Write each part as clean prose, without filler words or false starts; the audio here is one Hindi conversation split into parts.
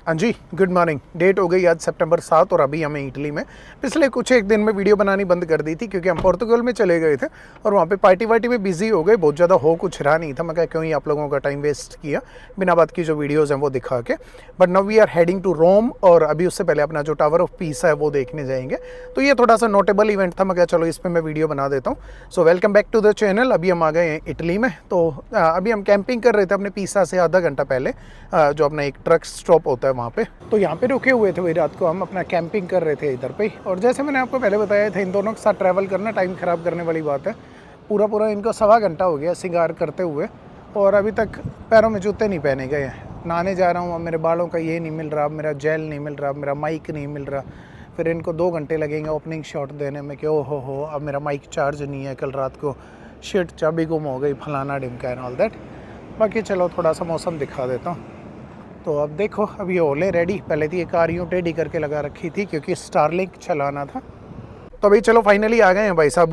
हाँ जी, गुड मॉर्निंग। डेट हो गई आज सितंबर 7 और अभी हमें इटली में पिछले कुछ एक दिन में वीडियो बनानी बंद कर दी थी क्योंकि हम पोर्तुगल में चले गए थे और वहाँ पे पार्टी वार्टी में बिजी हो गए। बहुत ज़्यादा हो कुछ रहा नहीं था। मैं कहा क्यों ही आप लोगों का टाइम वेस्ट किया बिना बात की जो वीडियोज़ हैं वो दिखा के। But now we are heading to Rome और अभी उससे पहले अपना जो टावर ऑफ पीस है वो देखने जाएंगे। तो ये थोड़ा सा नोटेबल इवेंट था। मैं कहा चलो इस पर मैं वीडियो बना देता हूँ। So welcome back to the channel. अभी हम आ गए हैं इटली में। तो अभी हम कैंपिंग कर रहे थे अपने पीसा से आधा घंटा पहले, जो अपना एक ट्रक स्टॉप होता है वहाँ पे। तो यहाँ पे रुके हुए थे वही रात को, हम अपना कैंपिंग कर रहे थे इधर पे ही। और जैसे मैंने आपको पहले बताया था, इन दोनों के साथ ट्रैवल करना टाइम ख़राब करने वाली बात है। पूरा इनको 1.25 घंटा हो गया सिंगार करते हुए और अभी तक पैरों में जूते नहीं पहने गए हैं। नहाने जा रहा हूँ, अब मेरे बालों का ये नहीं मिल रहा, मेरा जेल नहीं मिल रहा, मेरा माइक नहीं मिल रहा। फिर इनको 2 घंटे लगेंगे ओपनिंग शॉट देने में कि ओ हो अब मेरा माइक चार्ज नहीं है, कल रात को शिट चाबी गुम हो गई, फलाना डिमका एंड ऑल दैट। बाकी चलो थोड़ा सा मौसम दिखा देता हूँ। तो अब देखो, अभी ओले रेडी। पहले तो ये कार यूँ टेढ़ी करके लगा रखी थी क्योंकि स्टारलिंक चलाना था। तो अभी चलो फाइनली आ गए हैं भाई साहब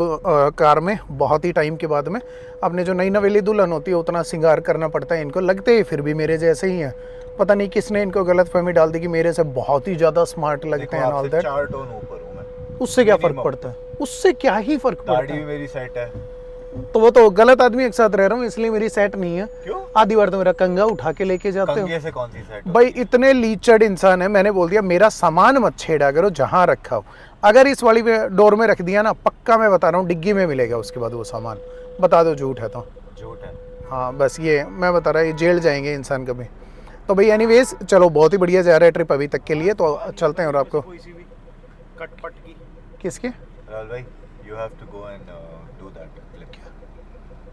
कार में, बहुत ही टाइम के बाद में। अपने जो नई नवेली दुल्हन होती है उतना श्रृंगार करना पड़ता है इनको। लगते ही फिर भी मेरे जैसे ही हैं। पता नहीं किसने इनको गलत फहमी डाल दी कि मेरे से बहुत ही ज़्यादा स्मार्ट लगते हैं ऑल दैट। 4 टोन ऊपर हूं मैं। उससे क्या फ़र्क पड़ता है? उससे क्या ही फ़र्क पड़ता दाढ़ी है? भी मेरी सेट है। तो वो तो गलत आदमी एक साथ रह रहा हूँ इसलिए मेरी सेट नहीं है। क्यों? आधी बार तो मेरा कंगा उठा के लेके जाते हो। कंगे से कौन सी सेट? भाई इतने लीचड़ इंसान है, मैंने बोल दिया मेरा सामान मत छेड़ा करो जहाँ रखा हो। अगर इस वाली डोर में रख दिया ना, पक्का मैं बता रहा हूँ डिग्गी में मिलेगा उसके बाद वो सामान। बता दो झूठ है तो। झूठ है। हाँ बस ये मैं बता रहा, ये जेल जाएंगे इंसान कभी। तो भाई एनीवेज चलो, बहुत ही बढ़िया जा रहा है ट्रिप अभी तक के लिए। तो चलते हैं। और आपको कटपट की किसके? राहुल भाई, you have to go and do that clip.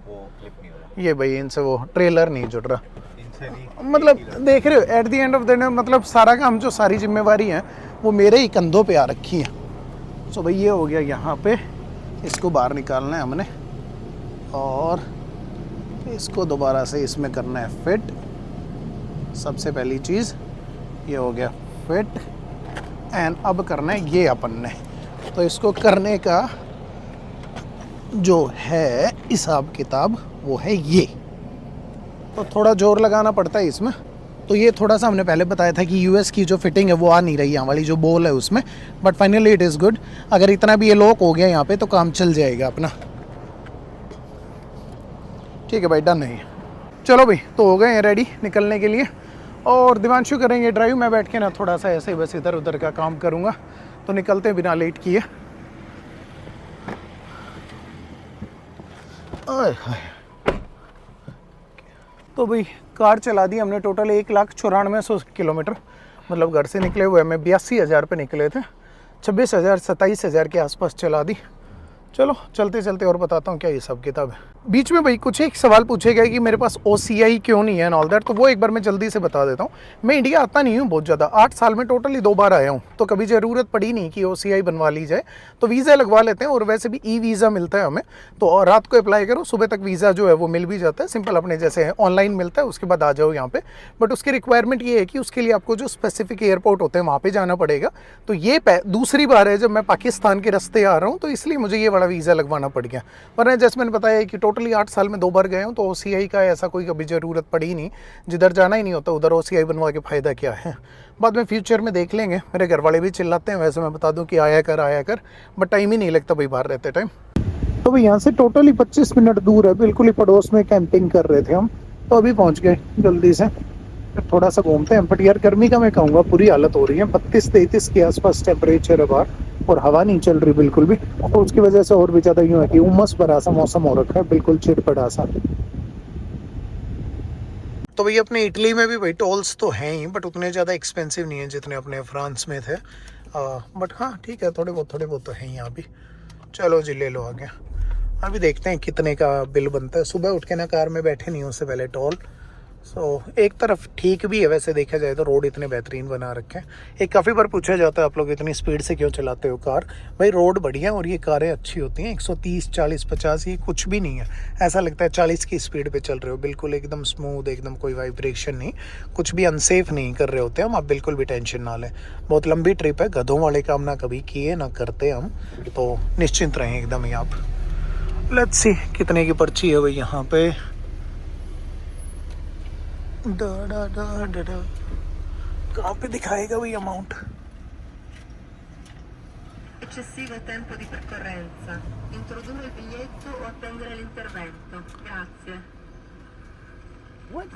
वो क्लिप नहीं हो रहा ये भाई इनसे वो ट्रेलर नहीं जुड़ रहा। इनसे नहीं, मतलब देख रहे हो, at the end of the day मतलब सारा काम, जो सारी जिम्मेवारी है वो मेरे ही कंधों पे आ रखी है। सो भाई ये हो गया यहाँ पे। इसको बाहर निकालना है हमने और इसको दोबारा से इसमें करना है फिट। सबसे पहली चीज़ ये हो गया फिट। एंड अब करना है ये अपन ने। तो इसको करने का जो है हिसाब किताब वो है ये। तो थोड़ा जोर लगाना पड़ता है इसमें। तो ये थोड़ा सा हमने पहले बताया था कि यूएस की जो फिटिंग है वो आ नहीं रही यहाँ वाली जो बोल है उसमें। But finally it is good. अगर इतना भी ये लॉक हो गया यहाँ पे तो काम चल जाएगा अपना। ठीक है भाई, डन है। चलो भाई, तो हो गए हैं रेडी निकलने के लिए। और दिवांशु करेंगे ड्राइव, मैं बैठ के ना थोड़ा सा ऐसे बस इधर उधर का काम करूँगा। तो निकलते हैं बिना लेट किए। तो भाई कार चला दी हमने टोटल 1,94,100 किलोमीटर। मतलब घर से निकले हुए हमें 82,000 पे निकले थे। 26,000 27,000 के आसपास चला दी। चलो चलते चलते और बताता हूँ क्या ये सब किताब है। बीच में भाई कुछ एक सवाल पूछे गए कि मेरे पास OCI क्यों नहीं है ऑल दैट। तो वो एक बार मैं जल्दी से बता देता हूँ। मैं इंडिया आता नहीं हूँ बहुत ज़्यादा, 8 साल में टोटली 2 बार आया हूँ। तो कभी ज़रूरत पड़ी नहीं कि OCI बनवा ली जाए। तो वीज़ा लगवा लेते हैं और वैसे भी वीज़ा मिलता है हमें। तो रात को अप्लाई करो, सुबह तक वीज़ा जो है वो मिल भी जाता है। सिंपल अपने जैसे ऑनलाइन मिलता है, उसके बाद आ जाओ यहाँ पे। बट उसकी रिक्वायरमेंट ये है कि उसके लिए आपको जो स्पेसिफिक एयरपोर्ट होते हैं वहाँ पर जाना पड़ेगा। तो ये दूसरी बार है जब मैं पाकिस्तान के रास्ते आ रहा हूँ, तो इसलिए मुझे ये बड़ा वीज़ा लगवाना पड़ गया। वरना जैसे मैंने बताया कि टोटली 8 साल में 2 बार गए हूँ। तो OCI का ऐसा कोई कभी ज़रूरत पड़ी नहीं। जिधर जाना ही नहीं होता उधर OCI बनवा के फ़ायदा क्या है। बाद में फ्यूचर में देख लेंगे। मेरे घर वाले भी चिल्लाते हैं वैसे, मैं बता दूं कि आया कर। बट टाइम ही नहीं लगता भाई बाहर रहते टाइम। तो भाई यहाँ से टोटली 25 मिनट दूर है, बिल्कुल ही पड़ोस में कैंपिंग कर रहे थे हम। तो अभी पहुँच गए जल्दी से। थोड़ा सा घूमते हैं। बट यार गर्मी का मैं कहूँगा पूरी हालत हो रही है। 32-33 के आसपास टेम्परेचर है बाहर और हवा नहीं चल रही बिल्कुल भी। और उसकी वजह से और भी ज़्यादा यूँ है कि उमस भरा सा मौसम हो रखा है, बिल्कुल चिड़पड़ा सा। तो भाई अपने इटली में भी भाई टोल्स तो हैं ही, बट उतने ज़्यादा एक्सपेंसिव नहीं है जितने अपने फ्रांस में थे। बट हाँ ठीक है, थोड़े बहुत तो हैं यहाँ भी। चलो जी ले लो आगे। अभी देखते हैं कितने का बिल बनता है। सुबह उठ के ना कार में बैठे नहीं उससे पहले टोल। एक तरफ ठीक भी है वैसे देखा जाए तो, रोड इतने बेहतरीन बना रखे हैं। एक काफ़ी बार पूछा जाता है आप लोग इतनी स्पीड से क्यों चलाते हो कार। भाई रोड बढ़िया और ये कारें अच्छी होती हैं। 130 40 50 ये कुछ भी नहीं है। ऐसा लगता है 40 की स्पीड पे चल रहे हो, बिल्कुल एकदम स्मूथ, एकदम कोई वाइब्रेशन नहीं, कुछ भी अनसेफ नहीं कर रहे होते हम। आप बिल्कुल भी टेंशन ना लें। बहुत लंबी ट्रिप है, गधों वाले काम ना कभी किए ना करते हम। तो निश्चिंत रहें एकदम ही आप। लेट्स सी कितने की पर्ची है भाई यहाँ पे। कहाँ पे दिखाएगा भाई amount? Eccessivo tempo di percorrenza. Introdurre il biglietto o attendere l'intervento. Grazie.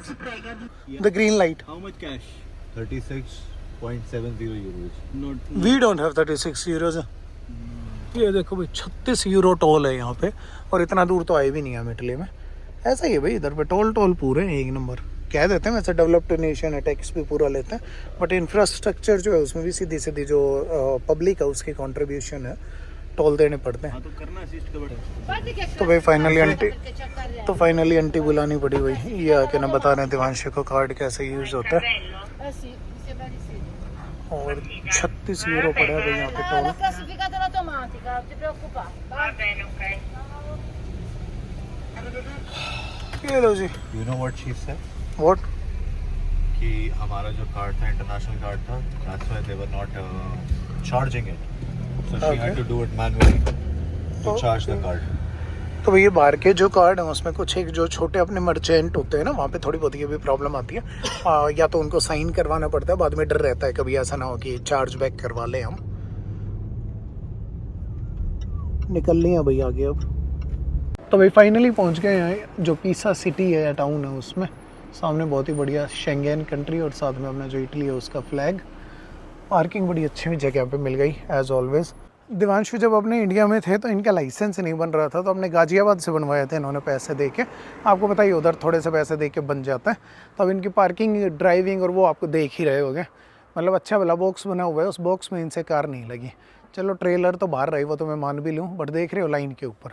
Si prega di... the green light. How much cash? 36.70 euros. Not. We don't have 36 euros. ये देखो भाई 36 यूरो टोल है यहाँ पे, और इतना दूर तो आए भी नहीं हम इटली में. ऐसा ही है भाई, इधर पे टोल पूरे हैं एक नंबर. कह देते हैं वैसे डेवलप्ड नेशन है, टैक्स भी पूरा लेते हैं, बट इंफ्रास्ट्रक्चर जो है उसमें भी सीधी सीधी जो पब्लिक है उसकी कंट्रीब्यूशन है, टोल देने पड़ते हैं. हाँ तो करना असिस्ट का बड़ा. तो भाई फाइनली आंटी बुलानी पड़ी भाई. ये आके ना बता रहे हैं दिवांशु को कार्ड कैसे यूज़ होता है. और 36 यूरो पड़ा है भाई यहाँ पे toll. classificata l'automatica, non ti preoccupare. Va bene, ok. ये लो जी. You know what she said? What? कि हमारा जो कार्ड था इंटरनेशनल कार्ड था, that's why they were not charging it. So she had to do it manually to charge the card. तो भैया बाहर के जो कार्ड हैं उसमें कुछ एक जो छोटे अपने मर्चेंट होते हैं ना, वहाँ पे थोड़ी बहुत ये भी प्रॉब्लम आती है. या तो उनको साइन करवाना पड़ता है, बाद में डर रहता है कभी ऐसा ना हो कि चार्ज बैक करवा लें हम. निकल लिए हैं भाई आगे अब. तो भाई फाइनली पहुँच गए हैं जो पीसा सिटी है या टाउन है उसमें. सामने बहुत ही बढ़िया शेंगेन कंट्री और साथ में अपना जो इटली है उसका फ्लैग. पार्किंग बड़ी अच्छी जगह पे मिल गई एज ऑलवेज. दिवांशु जब अपने इंडिया में थे तो इनका लाइसेंस नहीं बन रहा था, तो हमने गाजियाबाद से बनवाए थे इन्होंने पैसे दे के. आपको बताइए उधर थोड़े से पैसे दे के बन जाता है. तो अब इनकी पार्किंग, ड्राइविंग और वो आपको देख ही रहे होगे. मतलब अच्छा वाला बॉक्स बना हुआ है, उस बॉक्स में इनसे कार नहीं लगी. चलो ट्रेलर तो बाहर रही, वो तो मैं मान भी लूँ, बट देख रहे हो लाइन के ऊपर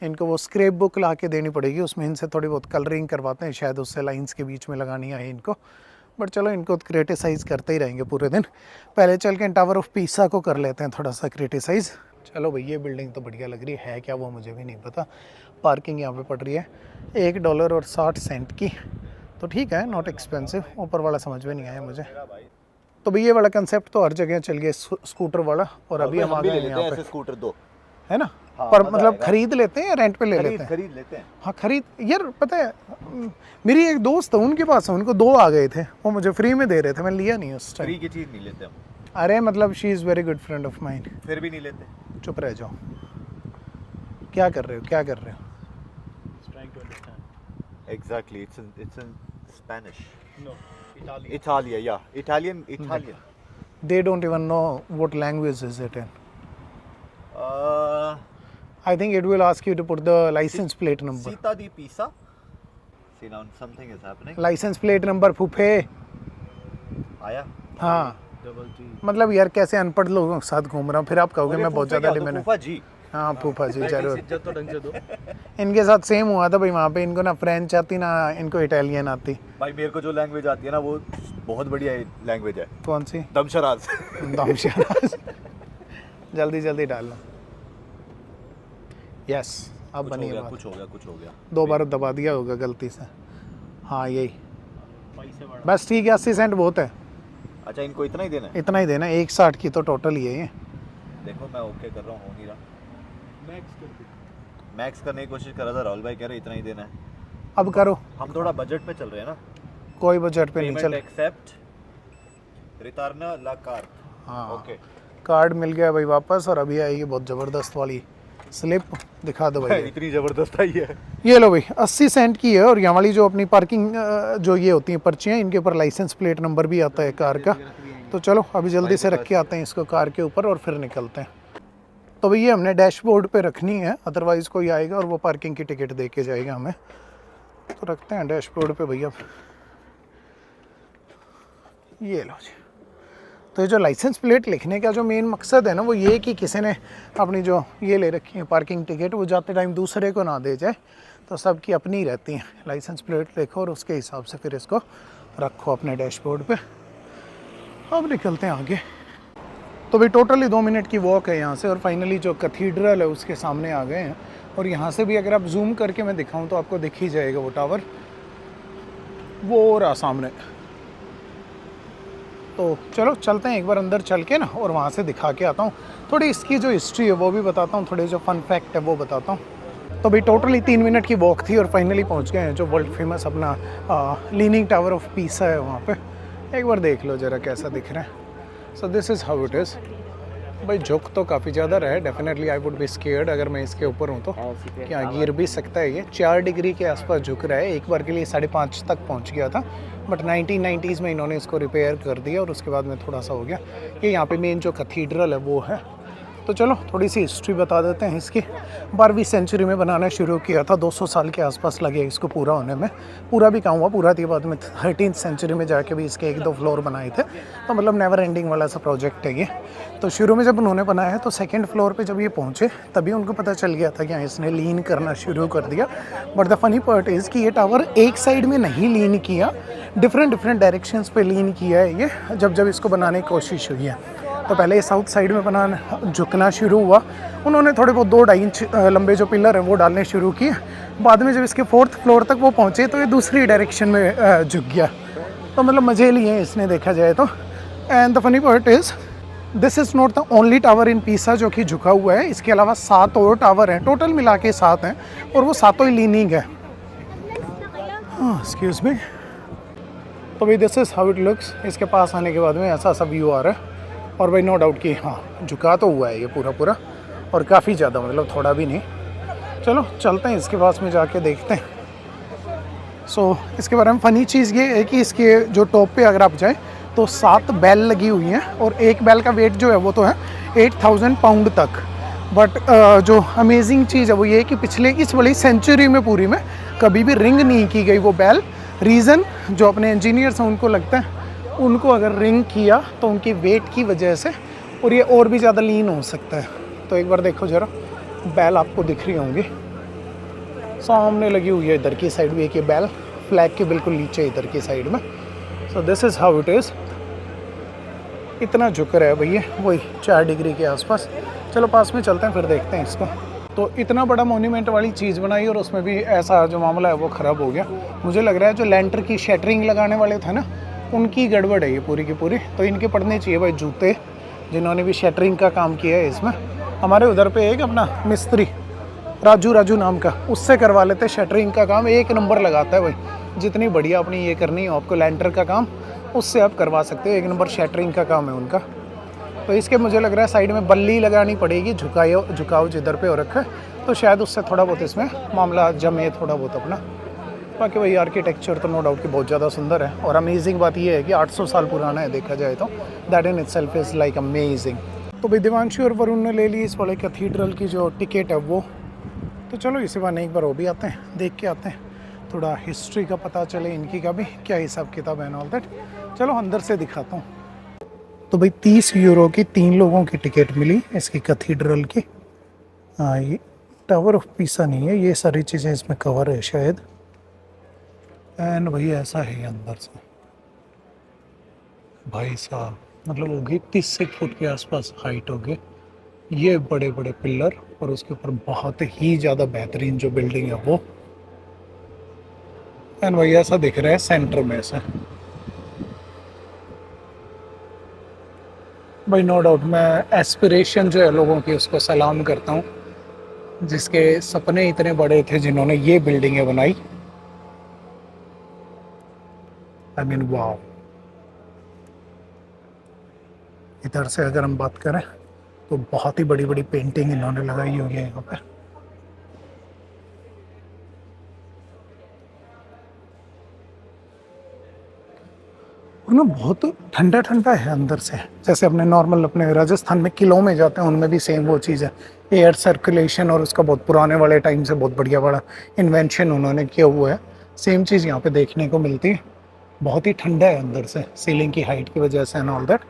इनको वो स्क्रैप बुक ला के देनी पड़ेगी. उसमें इनसे थोड़ी बहुत कलरिंग करवाते हैं, शायद उससे लाइंस के बीच में लगानी आए इनको. बट चलो इनको क्रिटिसाइज़ करते ही रहेंगे पूरे दिन. पहले चल के टावर ऑफ पीसा को कर लेते हैं थोड़ा सा क्रिटिसाइज़. चलो भाई ये बिल्डिंग तो बढ़िया लग रही है क्या वो मुझे भी नहीं पता. पार्किंग यहाँ पे पड़ रही है $1.60 की, तो ठीक है, नॉट एक्सपेंसिव. ऊपर वाला समझ में नहीं आया मुझे. तो भाई ये वाला कंसेप्ट तो हर जगह चल गया, स्कूटर वाला. और अभी हम आ गए हैं यहाँ पे, स्कूटर दो है ना. हाँ, पर मजा मतलब आएगा. खरीद लेते हैं या रेंट पे ले लेते हैं? खरीद लेते हैं. हाँ खरीद. यार पता है मेरी एक दोस्त है, उनके पास है, उनको 2 आ गए थे, वो मुझे फ्री में दे रहे थे, मैं लिया नहीं उस फ्री टाइम. की चीज नहीं लेते हम. अरे मतलब she is very good friend of mind. फिर भी नहीं लेते. चुप रह जाओ. क्या कर रहे हो, क्या कर रहे हो? Trying to understand. Exactly. It's in Spanish. No. Italian. Italia, yeah. Italian. They don't even know what language is it in. I think it will ask you to put the license plate number. Sita di Pisa. See now something is happening. License plate number फूफे. आया. हाँ Double T. मतलब यार कैसे अनपढ़ लोगों के साथ घूम रहा हूँ, फिर आप कहोगे मैं बहुत ज़्यादा डिमेंड. फूफा जी. हाँ फूफा जी जरूर. इज्जत तो ढंग से दो. इनके साथ सेम हुआ था भाई, वहाँ पे इनको ना फ्रेंच आती ना इनको इटालियन आती. भाई मेरे को जो लैंग्वेज आती है ना वो बहुत बढ़िया लैंग्वेज है. कौन सी? दमशराज. दमशराज. जल्दी जल्दी डालना. यस अब कुछ बनी हो है गया, बात. कुछ हो गया. 2 बार दबा दिया होगा गलती से. हाँ यही पैसे बढ़ा. बस ठीक है. 80 सेंट बहुत है. अच्छा इनको इतना ही देना है. इतना ही देना. 1.60 की तो टोटल ही है ये. देखो मैं ओके कर रहा हूँ, हो नहीं रहा. Max कर दो. मैक्स करने की कोशिश कर रहा था, राहुल भाई कह रहे इतना ही देना है. अब करो. हम थोड़ा बजट पे चल रहे हैं ना. कोई बजट पे नहीं पेमेंट चल. एक्सेप्ट रिटर्न ला कार्ड. हाँ ओके. कार्ड मिल गया भाई वापस. और अभी आएगी बहुत ज़बरदस्त वाली स्लिप. दिखा दो भाई. इतनी जबरदस्त आई है. ये लो भाई 80 सेंट की है. और यहाँ वाली जो अपनी पार्किंग जो ये होती हैं पर्चियाँ, इनके ऊपर लाइसेंस प्लेट नंबर भी आता है कार का. तो चलो अभी जल्दी से रख के आते हैं इसको कार के ऊपर और फिर निकलते हैं. तो भैया हमने डैशबोर्ड पे रखनी है, अदरवाइज़ कोई आएगा और वो पार्किंग की टिकट दे के जाएगा हमें. तो रखते हैं डैशबोर्ड पे भैया. ये लो जी. तो ये जो लाइसेंस प्लेट लिखने का जो मेन मकसद है ना वो ये कि किसी ने अपनी जो ये ले रखी है पार्किंग टिकट, वो जाते टाइम दूसरे को ना दे जाए. तो सबकी अपनी रहती हैं. लाइसेंस प्लेट लिखो और उसके हिसाब से फिर इसको रखो अपने डैशबोर्ड पे. अब निकलते हैं आगे. तो भाई टोटली 2 मिनट की वॉक है यहाँ से. और फाइनली जो कैथीड्रल है उसके सामने आ गए हैं. और यहाँ से भी अगर आप जूम करके मैं दिखाऊँ तो आपको दिख ही जाएगा वो टावर, वो रहा सामने. तो चलो चलते हैं एक बार अंदर चल के ना, और वहाँ से दिखा के आता हूँ. थोड़ी इसकी जो हिस्ट्री है वो भी बताता हूँ, थोड़े जो फन फैक्ट है वो बताता हूँ. तो भाई टोटली 3 मिनट की वॉक थी और फाइनली पहुँच गए हैं जो वर्ल्ड फेमस अपना लीनिंग टावर ऑफ पीसा है वहाँ पे. एक बार देख लो ज़रा कैसा दिख रहा है। So this is how it is. भाई झुक तो काफ़ी ज़्यादा रहा है, definitely I would be scared अगर मैं इसके ऊपर हूँ तो। क्या गिर भी सकता है ये। 4 डिग्री के आसपास झुक रहा है। एक बार के लिए 5.5 तक पहुँच गया था, बट 1990s में इन्होंने इसको रिपेयर कर दिया और उसके बाद में थोड़ा सा हो गया। ये यहाँ पे मेन जो कैथीड्रल है वो है। तो चलो थोड़ी सी हिस्ट्री बता देते हैं इसकी। 12वीं सेंचुरी में बनाना शुरू किया था, 200 साल के आसपास लगे इसको पूरा होने में। पूरा भी कहूँगा पूरा थी, बाद में 13th सेंचुरी में जाके भी इसके 1-2 फ्लोर बनाए थे। तो मतलब नेवर एंडिंग वाला सा प्रोजेक्ट है ये। तो शुरू में जब उन्होंने बनाया तो 2nd फ्लोर पे जब ये पहुँचे तभी उनको पता चल गया था कि हाँ इसने लीन करना शुरू कर दिया। But the funny part is कि ये टावर एक साइड में नहीं लीन किया, डिफरेंट डायरेक्शंस पे लीन किया है ये जब इसको बनाने की कोशिश हुई है। तो पहले ये साउथ साइड में बनाना झुकना शुरू हुआ। उन्होंने थोड़े बहुत 2-2.5 इंच लंबे जो पिलर हैं वो डालने शुरू किए। बाद में जब इसके 4th फ्लोर तक वो पहुँचे तो ये दूसरी डायरेक्शन में झुक गया। तो मतलब मज़े लिए इसने देखा जाए तो। And the funny part is this is not the only tower इन पीसा जो कि झुका हुआ है। इसके अलावा 7 और टावर हैं, टोटल मिला के 7 हैं और वो 7 ही लीनिंग है। Excuse me. तो भाई this is how it looks. इसके पास आने के बाद में ऐसा सा व्यू आ रहा है। और भाई नो डाउट कि हाँ झुका तो हुआ है ये पूरा और काफ़ी ज़्यादा, मतलब थोड़ा भी नहीं। चलो चलते हैं इसके पास में जाके देखते हैं। सो इसके बारे में फ़नी चीज़ ये है कि इसके जो टॉप पे अगर आप जाएँ तो 7 बेल लगी हुई हैं और एक बेल का वेट जो है वो तो है 8000 पाउंड तक। बट जो अमेजिंग चीज़ है वो ये है कि पिछले इस वाली सेंचुरी में पूरी में कभी भी रिंग नहीं की गई वो बेल। रीज़न जो अपने इंजीनियर्स हैं उनको लगता है उनको अगर रिंग किया तो उनकी वेट की वजह से और ये और भी ज़्यादा लीन हो सकता है। तो एक बार देखो ज़रा, बेल आपको दिख रही होंगी सामने लगी हुई है इधर की साइड भी एक ये बेल, फ्लैग के बिल्कुल नीचे इधर की साइड में। So this is how it is. इतना झुक रहा है भैया वही 4 डिग्री के आसपास। चलो पास में चलते हैं फिर देखते हैं इसको। तो इतना बड़ा मोन्यूमेंट वाली चीज़ बनाई और उसमें भी ऐसा जो मामला है वो ख़राब हो गया। मुझे लग रहा है जो लेंटर की शटरिंग लगाने वाले थे ना उनकी गड़बड़ है ये पूरी की पूरी। तो इनके पड़ने चाहिए भाई जूते, जिन्होंने भी शटरिंग का काम किया है इसमें। हमारे उधर पे एक अपना मिस्त्री राजू नाम का, उससे करवा लेते शटरिंग का काम। 1 नंबर लगाता है भाई। जितनी बढ़िया अपनी ये करनी हो आपको लेंटर का काम, उससे आप करवा सकते हो। 1 नंबर शटरिंग का काम है उनका। तो इसके मुझे लग रहा है साइड में बल्ली लगानी पड़ेगी, झुकाव जिधर पे हो रखा है, तो शायद उससे थोड़ा बहुत इसमें मामला जमे थोड़ा बहुत अपना। बाकी वही आर्किटेक्चर तो नो डाउट कि बहुत ज़्यादा सुंदर है। और अमेजिंग बात ये है कि 800 साल पुराना है देखा जाए तो। That in itself is like amazing. तो भाई दिवांशु और वरुण ने ले ली इस वाले कैथीड्रल की जो टिकट है वो। तो चलो इसी बार एक बार वो भी आते हैं, देख के आते हैं, थोड़ा हिस्ट्री का पता चले इनकी का भी क्या हिसाब किताब है ऑल दैट। चलो अंदर से दिखाता हूँ। तो भाई 30 यूरो की 3 लोगों की टिकट मिली इसकी कैथीड्रल की। हाँ ये टावर ऑफ पीसा नहीं है, ये सारी चीज़ें इसमें कवर है शायद। एंड भाई ऐसा है अंदर से भाई साहब, मतलब होगी 30 फुट के आसपास हाइट होगी। ये बड़े बड़े पिलर और उसके ऊपर बहुत ही ज़्यादा बेहतरीन जो बिल्डिंग है वो। एंड भाई ऐसा दिख रहा है सेंटर में से। भाई नो डाउट मैं एस्पिरेशन जो है लोगों की उसको सलाम करता हूँ, जिसके सपने इतने बड़े थे जिन्होंने ये बिल्डिंगें बनाई। I mean wow. इधर से अगर हम बात करें तो बहुत ही बड़ी बड़ी पेंटिंग इन्होंने लगाई हुई है यहाँ पे। और ना बहुत ठंडा ठंडा है अंदर से, जैसे अपने नॉर्मल अपने राजस्थान में किलों में जाते हैं उनमें भी सेम वो चीज़ है। एयर सर्कुलेशन और उसका बहुत पुराने वाले टाइम से बहुत बढ़िया बड़ा इन्वेंशन उन्होंने किया हुआ है। सेम चीज़ यहाँ पे देखने को मिलती है। बहुत ही ठंडा है अंदर से, सीलिंग की हाइट की वजह से एंड ऑल दैट।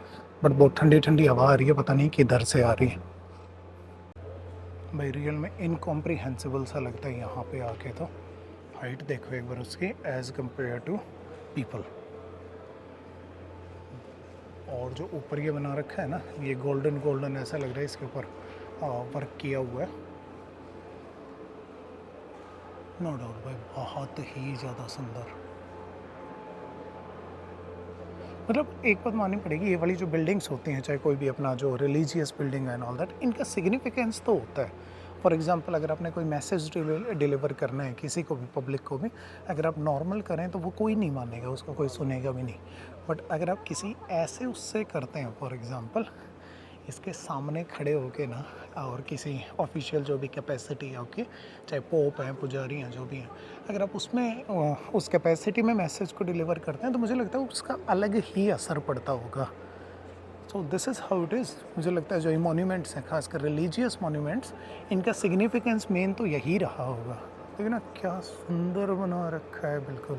बट बहुत ठंडी ठंडी हवा आ रही है, पता नहीं किधर से आ रही है। भाई रियल में इनकॉम्प्रिहेंसिबल सा लगता है यहाँ पे आके। तो हाइट देखो एक बार उसकी एज कम्पेयर टू पीपल। और जो ऊपर ये बना रखा है ना, ये गोल्डन ऐसा लग रहा है इसके ऊपर वर्क किया हुआ है। नो डाउट भाई बहुत ही ज़्यादा सुंदर। मतलब एक बात माननी पड़ेगी, ये वाली जो बिल्डिंग्स होती हैं चाहे कोई भी अपना जो रिलीजियस बिल्डिंग है एंड ऑल दैट, इनका सिग्निफिकेंस तो होता है। फॉर एग्जांपल अगर आपने कोई मैसेज डिलीवर करना है किसी को भी, पब्लिक को भी, अगर आप नॉर्मल करें तो वो कोई नहीं मानेगा, उसको कोई सुनेगा भी नहीं। बट अगर आप किसी ऐसे उससे करते हैं, फॉर एग्ज़ाम्पल इसके सामने खड़े होके ना, और किसी ऑफिशियल जो भी कैपेसिटी है आपकी, चाहे पोप हैं, पुजारी हैं, जो भी हैं, अगर आप उसमें उस कैपेसिटी में मैसेज को डिलीवर करते हैं तो मुझे लगता है उसका अलग ही असर पड़ता होगा। So this is how it is. मुझे लगता है जो ये मॉन्यूमेंट्स हैं, खासकर रिलीजियस मॉन्यूमेंट्स, इनका सिग्निफिकेंस मेन तो यही रहा होगा। देखिए ना क्या सुंदर बना रखा है, बिल्कुल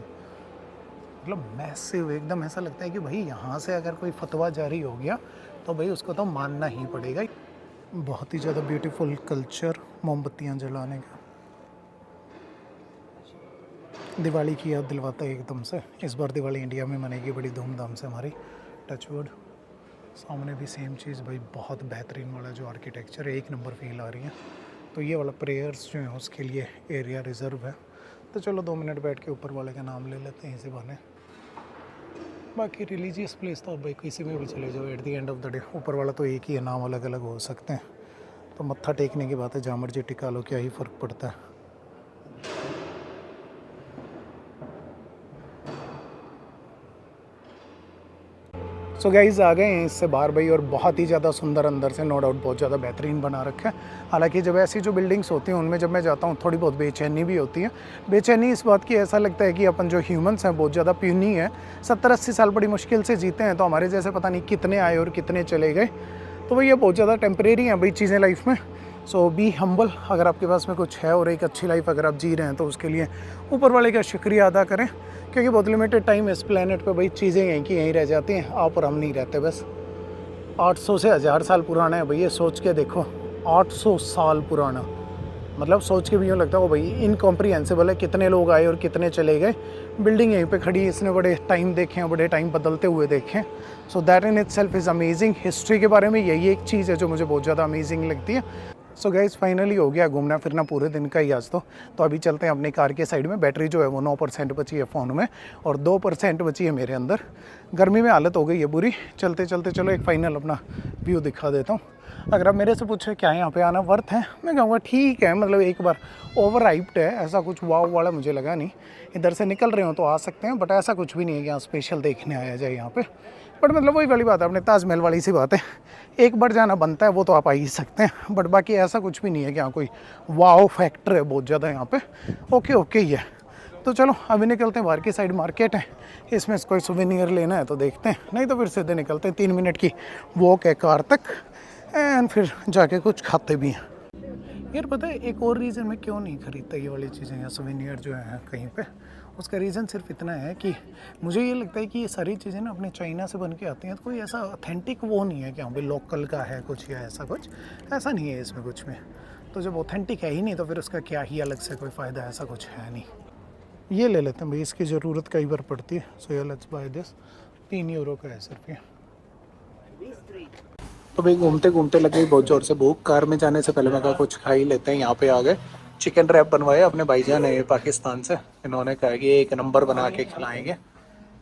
मतलब मैसिव, एकदम ऐसा लगता है कि भाई यहाँ से अगर कोई फतवा जारी हो गया तो भाई उसको तो मानना ही पड़ेगा। बहुत ही ज़्यादा ब्यूटीफुल कल्चर, मोमबत्तियाँ जलाने का, दिवाली की याद दिलवाता है एकदम से। इस बार दिवाली इंडिया में मनेगी बड़ी धूमधाम से हमारी, टचवुड। सामने भी सेम चीज़ भाई, बहुत बेहतरीन वाला जो आर्किटेक्चर है, एक नंबर फील आ रही है। तो ये वाला प्रेयर्स जो है उसके लिए एरिया रिज़र्व है। तो चलो 2 मिनट बैठ के ऊपर वाले का नाम ले लेते हैं इसी बहाने। बाकी रिलीजियस प्लेस तो भाई किसी में भी चले जाओ, at the end of the day ऊपर वाला तो एक ही है, नाम अलग अलग हो सकते हैं। तो मत्था टेकने की बात है, जहाँ मर्जी टिका लो, क्या ही फ़र्क पड़ता है। सो गाइस आ गए हैं इससे बाहर भाई, और बहुत ही ज़्यादा सुंदर अंदर से, नो डाउट बहुत ज़्यादा बेहतरीन बना रखा है। हालांकि जब ऐसी जो बिल्डिंग्स होती हैं उनमें जब मैं जाता हूँ थोड़ी बहुत बेचैनी भी होती है। बेचैनी इस बात की, ऐसा लगता है कि अपन जो ह्यूमंस हैं बहुत ज़्यादा प्यूनी है, 70-80 साल बड़ी मुश्किल से जीते हैं, तो हमारे जैसे पता नहीं कितने आए और कितने चले गए। तो भाई ये बहुत ज़्यादा टेम्परेरी हैं भाई चीज़ें लाइफ में। सो बी हम्बल, अगर आपके पास में कुछ है और एक अच्छी लाइफ अगर आप जी रहे हैं तो उसके लिए ऊपर वाले का शुक्रिया अदा करें, क्योंकि बहुत लिमिटेड टाइम इस प्लेनेट पे भाई चीज़ें यहीं की यहीं रह जाती हैं, आप और हम नहीं रहते। बस 800 से 1000 साल पुराना है भाई, ये सोच के देखो, 800 साल पुराना, मतलब सोच के भी यूँ लगता है वो भाई इनकॉम्प्रीहेंसिबल है, कितने लोग आए और कितने चले गए। बिल्डिंग यहीं पे खड़ी है, इसने बड़े टाइम देखे हैं, बड़े टाइम बदलते हुए देखे हैं। So that in itself is amazing. History के बारे में यही एक चीज़ है जो मुझे बहुत ज़्यादा अमेजिंग लगती है। सो गाइस फाइनली हो गया घूमना फिरना पूरे दिन का ही आज तो अभी चलते हैं अपनी कार के साइड में। बैटरी जो है वो 9% बची है फ़ोन में और 2% बची है मेरे अंदर। गर्मी में हालत हो गई है बुरी। चलते चलते चलो एक फ़ाइनल अपना व्यू दिखा देता हूँ। अगर आप मेरे से पूछे क्या यहाँ पे आना वर्थ है, मैं कहूँगा ठीक है, मतलब एक बार ओवर हाइप्ड है, ऐसा कुछ वाव वाला मुझे लगा नहीं। इधर से निकल रहे हो तो आ सकते हैं, बट ऐसा कुछ भी नहीं है कि यहाँ स्पेशल देखने आया जाए यहाँ पे। बट मतलब वही वाली बात है, अपने ताजमहल वाली सी बात है, एक बार जाना बनता है, वो तो आप आ ही सकते हैं। बट बाकी ऐसा कुछ भी नहीं है कि यहाँ कोई वाव फैक्टर है बहुत ज़्यादा यहाँ पे। ओके ओके ही है। तो चलो अभी निकलते हैं, बाहर की साइड मार्केट है, इसमें कोई सुवेनियर लेना है तो देखते हैं, नहीं तो फिर सीधे निकलते हैं। 3 मिनट की वॉक है कार तक, एंड फिर जाके कुछ खाते भी हैं। यार पता है एक और रीज़न मैं क्यों नहीं खरीदता ये वाली चीज़ें या सुवेनियर जो है कहीं पे, उसका रीज़न सिर्फ इतना है कि मुझे ये लगता है कि ये सारी चीज़ें ना अपने चाइना से बन के आती हैं, तो कोई ऐसा ऑथेंटिक वो नहीं है कि हाँ भाई लोकल का है कुछ या ऐसा कुछ, ऐसा नहीं है इसमें कुछ में। तो जब ऑथेंटिक है ही नहीं तो फिर उसका क्या ही अलग से कोई फ़ायदा, ऐसा कुछ है नहीं। ये ले लेते हैं भाई, इसकी ज़रूरत कई बार पड़ती है। सो या लेट्स बाय दिस, 3 यूरो का है सिर्फ ये। तो भाई घूमते घूमते लग गई बहुत ज़ोर से भूख। कार में जाने से पहले मैं कहा कुछ खा ही लेते हैं। यहाँ पे आ गए, चिकन रैप बनवाए अपने भाईजान है पाकिस्तान से, इन्होंने कहा कि एक नंबर बना के खिलाएंगे।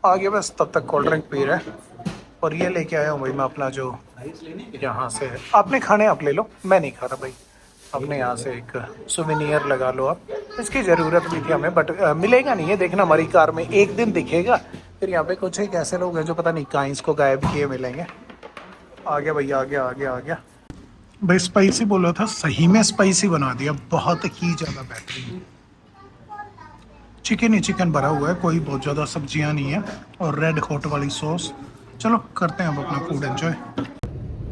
आगे बस तब तक कोल्ड ड्रिंक पी रहे हैं। और ये लेके आया हूँ भाई मैं अपना जो यहाँ से है, आपने खाने आप ले लो, मैं नहीं खा रहा भाई, अपने यहाँ से एक सुवेनियर लगा लो आप। इसकी ज़रूरत भी थी हमें, बट मिलेगा नहीं है, देखना हमारी कार में एक दिन दिखेगा, फिर यहाँ पे कुछ एक ऐसे लोग हैं जो पता नहीं कहाँ इसको गायब किए मिलेंगे। आ गया भैया, आ गया भाई। स्पाइसी बोला था, सही में स्पाइसी बना दिया, बहुत ही ज़्यादा बेहतरीन। चिकन ही चिकन भरा हुआ है, कोई बहुत ज़्यादा सब्जियां नहीं है, और रेड हॉट वाली सॉस। चलो करते हैं अब अपना फूड एंजॉय।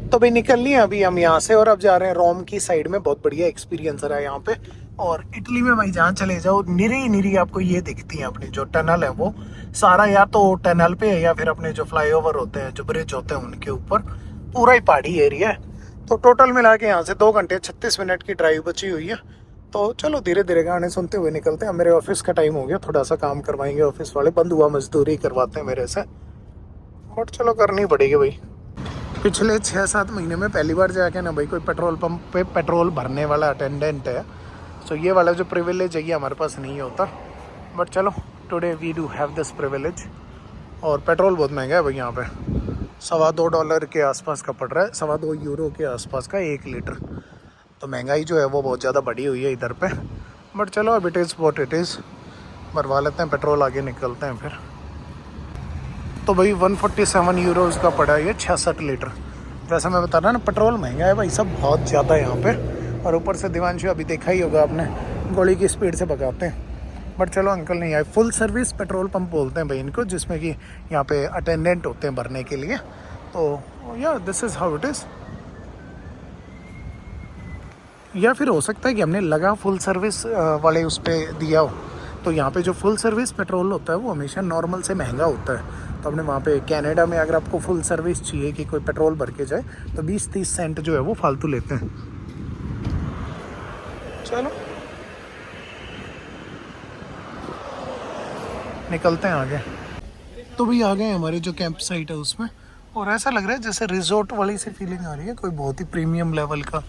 तो भाई निकल लिए अभी हम यहाँ से, और अब जा रहे हैं रोम की साइड में। बहुत बढ़िया एक्सपीरियंस रहा है यहाँ पे। और इटली में भाई जहाँ चले जाओ निरी आपको ये दिखती है अपनी जो टनल है, वो सारा या तो टनल पे है या फिर अपने जो फ्लाईओवर होते हैं, जो ब्रिज होते हैं उनके ऊपर, पूरा ही पहाड़ी एरिया है। तो टोटल मिला के यहाँ से 2 घंटे 36 मिनट की ड्राइव बची हुई है। तो चलो धीरे धीरे गाने सुनते हुए निकलते हैं। मेरे ऑफिस का टाइम हो गया, थोड़ा सा काम करवाएंगे ऑफिस वाले, बंद हुआ मजदूरी करवाते हैं मेरे से, बट चलो करनी पड़ेगी भाई। पिछले 6-7 महीने में पहली बार जाके ना भाई कोई पेट्रोल पंप पे पेट्रोल भरने वाला अटेंडेंट है। सो ये वाला जो प्रिविलेज है ये हमारे पास नहीं होता, बट चलो today we do have this privilege. और पेट्रोल बहुत महंगा है भाई यहाँ पे, $2.25 के आसपास का पड़ रहा है, 2.25 यूरो के आसपास का 1 लीटर। तो महंगाई जो है वो बहुत ज़्यादा बढ़ी हुई है इधर पे, बट चलो अब it is what it is, भरवा लेते हैं पेट्रोल, आगे निकलते हैं फिर। तो भाई 147 यूरोज़ का पड़ा ये 66 लीटर। वैसे मैं बता रहा ना पेट्रोल महंगा है भाई सब बहुत ज़्यादा यहाँ पे। और ऊपर से दिवांशु अभी देखा ही होगा आपने गोली की स्पीड से भगाते हैं। बट चलो अंकल नहीं आए। फुल सर्विस पेट्रोल पंप बोलते हैं भाई इनको, जिसमें कि यहाँ पे अटेंडेंट होते हैं भरने के लिए। तो या this is how it is. या फिर हो सकता है कि हमने लगा फुल सर्विस वाले उस पर दिया हो। तो यहाँ पे जो फुल सर्विस पेट्रोल होता है वो हमेशा नॉर्मल से महंगा होता है। तो हमने वहाँ पे कनाडा में अगर आपको फुल सर्विस चाहिए कि कोई पेट्रोल भर के जाए तो 20-30 सेंट जो है वो फालतू लेते हैं। चलो निकलते हैं आगे। तो भी आ गए हमारे जो कैंप साइट है उसमें, और ऐसा लग रहा है जैसे रिजॉर्ट वाली सी फीलिंग आ रही है। कोई बहुत ही प्रीमियम लेवल का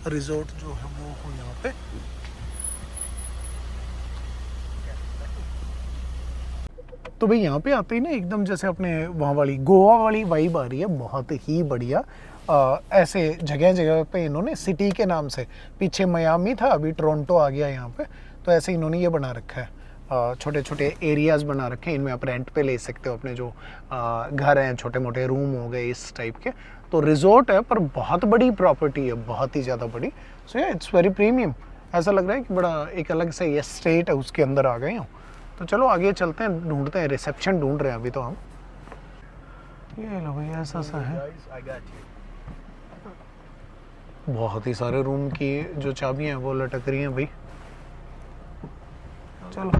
रिजॉर्ट जो है वो हो यहाँ पे। तो भाई यहाँ पे आते ही ना एकदम जैसे अपने वहाँ वाली गोवा वाली वाइब आ रही है, बहुत ही बढ़िया। ऐसे जगह जगह पे इन्होंने सिटी के नाम से, पीछे मियामी था अभी टोरंटो आ गया यहाँ पे, तो ऐसे इन्होंने ये बना रखा है। छोटे छोटे एरियाज़ बना रखे हैं, इनमें आप रेंट पे ले सकते हो अपने जो घर हैं, छोटे मोटे रूम हो गए इस टाइप के। तो रिजॉर्ट है पर बहुत बड़ी प्रॉपर्टी है, बहुत ही ज़्यादा बड़ी। सो या इट्स वेरी प्रीमियम। ऐसा लग रहा है कि बड़ा एक अलग से ये स्टेट है उसके अंदर आ गए हो। तो चलो आगे चलते हैं, ढूंढते हैं, रिसेप्शन ढूंढ रहे हैं अभी तो हम। ये लो भाई ऐसा सा है। Guys, I got you. बहुत ही सारे रूम की जो चाबियां हैं वो लटक रही हैं भाई। चलो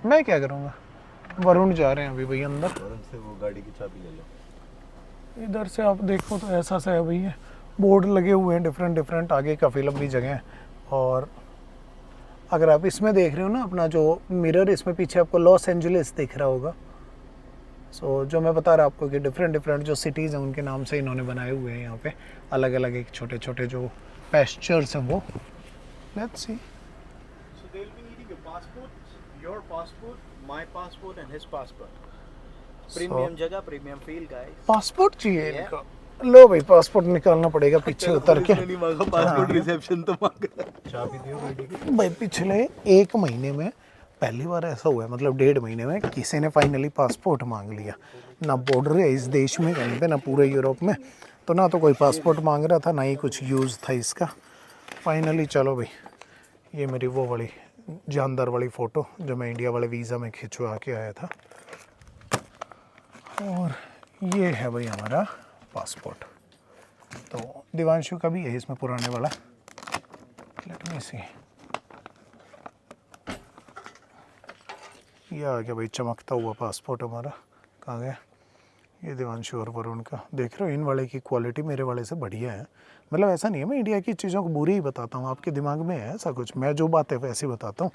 मैं क्या करूँगा, वरुण जा रहे हैं अभी भाई अंदर। वरुण से वो गाड़ी की चाबी ले लो। इधर से आप देखो तो ऐसा सा है भैया, बोर्ड लगे हुए हैं डिफरेंट डिफरेंट, आगे काफ़ी लंबी जगह है। और अगर आप इसमें देख रहे हो ना अपना जो मिरर, इसमें पीछे आपको लॉस एंजलिस दिख रहा होगा। सो जो मैं बता रहा आपको कि डिफरेंट डिफरेंट जो सिटीज़ हैं उनके नाम से इन्होंने बनाए हुए हैं यहाँ पे अलग अलग एक छोटे छोटे जो पेस्चर्स हैं वो। Let's see. So they'll be needing a passport, your passport, my passport and his passport. Premium जगह, premium feel guys. पासपोर्ट चाहिए इनका। लो भाई पासपोर्ट निकालना पड़ेगा पीछे उतर के। नहीं मांगा passport, reception तो मांगा। चाबी दियो गाड़ी की। भाई पिछले 1 महीने में पहली बार ऐसा हुआ है, मतलब 1.5 महीने में किसी ने फाइनली पासपोर्ट मांग लिया। ना बॉर्डर है इस देश में कहीं पे, ना पूरे यूरोप में, तो ना तो कोई पासपोर्ट मांग रहा था, ना ही कुछ यूज़ था इसका। फाइनली चलो भाई, ये मेरी वो वाली जानदार वाली फ़ोटो जो मैं इंडिया वाले वीज़ा में खिंचवा के आया था। और ये है भाई हमारा पासपोर्ट। तो दिवांशु का भी है इसमें पुराने वाला। लेट मी सी। ये आ गया भाई चमकता हुआ पासपोर्ट हमारा। कहाँ गया? ये दिवांशु और वरुण का। देख रहे हो इन वाले की क्वालिटी मेरे वाले से बढ़िया है। मतलब ऐसा नहीं है मैं इंडिया की चीज़ों को बुरी ही बताता हूँ, आपके दिमाग में है ऐसा कुछ, मैं जो बात है वैसे ही बताता हूँ।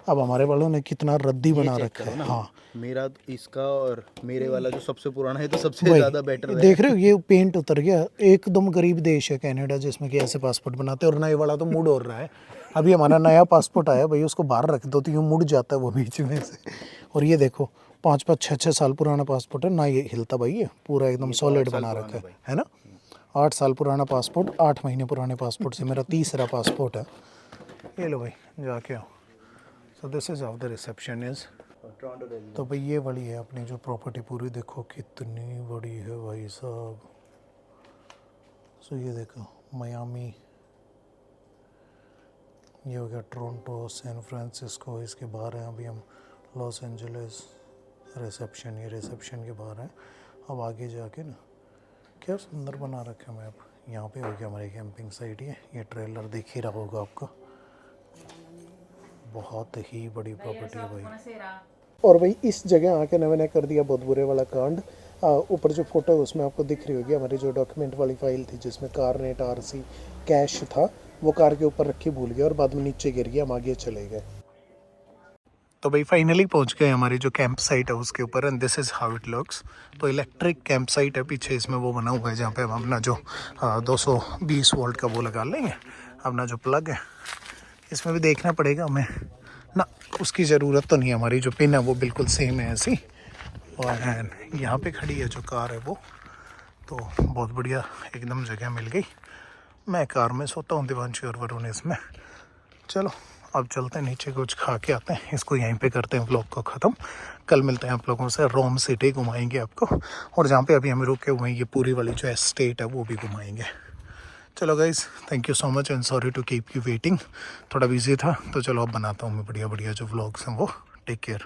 अब हमारे वालों ने कितना रद्दी बना रखा है। हाँ मेरा इसका और मेरे वाला जो सबसे पुराना है तो सबसे ज़्यादा बेटर है। देख रहे हो ये पेंट उतर गया। एकदम गरीब देश है कनाडा जिसमें कि ऐसे पासपोर्ट बनाते हैं। और नए वाला तो मुड़ हो रहा है। अभी हमारा नया पासपोर्ट आया भाई, उसको बाहर रख दो तो यूँ मुड़ जाता है वो बीच में से। और ये देखो 5-5, 6-6 साल पुराना पासपोर्ट है ना, ये हिलता भाई, ये पूरा एकदम सॉलिड बना रखा है ना। 8 साल पुराना पासपोर्ट, 8 महीने पुराने पासपोर्ट से मेरा तीसरा पासपोर्ट है। ये लो भाई जाके आओ। So this is how the reception is. तो भाई ये वाली है अपनी जो प्रॉपर्टी पूरी, देखो कितनी बड़ी है भाई साहब। सो ये देखो मियामी, ये हो गया टोरंटो, सैन फ्रांसिस्को, इसके बाहर हैं अभी हम लॉस एंजलिस। रिसेप्शन, ये रिसेप्शन के बाहर है। अब आगे जाके ना क्या सुंदर बना रखा है मैप। यहाँ पे हो गया हमारी कैंपिंग साइट। ये ट्रेलर दिख ही रहा होगा आपको। बहुत ही बड़ी प्रॉपर्टी है भाई। और भाई इस जगह आके ना मैंने कर दिया बहुत बुरे वाला कांड। ऊपर जो फोटो है उसमें आपको दिख रही होगी हमारी जो डॉक्यूमेंट वाली फाइल थी जिसमें कारनेट आरसी कैश था, वो कार के ऊपर रखी भूल गया और बाद में नीचे गिर गया। हम आगे चले गए। तो भाई फाइनली पहुंच गए हमारी जो कैंप साइट है उसके ऊपर। And this is how it looks. तो इलेक्ट्रिक कैंप साइट है पीछे, इसमें वो बना हुआ है जहाँ पे हम अपना जो 220 वोल्ट का वो लगा लेंगे, अपना जो प्लग है। इसमें भी देखना पड़ेगा हमें ना, उसकी ज़रूरत तो नहीं है, हमारी जो पिन है वो बिल्कुल सेम है ऐसी। और यहाँ पे खड़ी है जो कार है वो, तो बहुत बढ़िया एकदम जगह मिल गई। मैं कार में सोता हूँ, दिवांशु और वरुण इसमें। चलो अब चलते हैं नीचे, कुछ खा के आते हैं, इसको यहीं पे करते हैं व्लॉग को ख़त्म। कल मिलते हैं आप लोगों से, रोम सिटी घुमाएंगे आपको, और जहाँ पे अभी हम रुके हुए हैं ये पूरी वाली जो एस्टेट है वो भी घुमाएंगे। चलो guys, thank you so much and sorry to keep you waiting, थोड़ा बिजी था, तो चलो अब बनाता हूँ मैं बढ़िया बढ़िया जो व्लॉग्स हैं वो। Take care.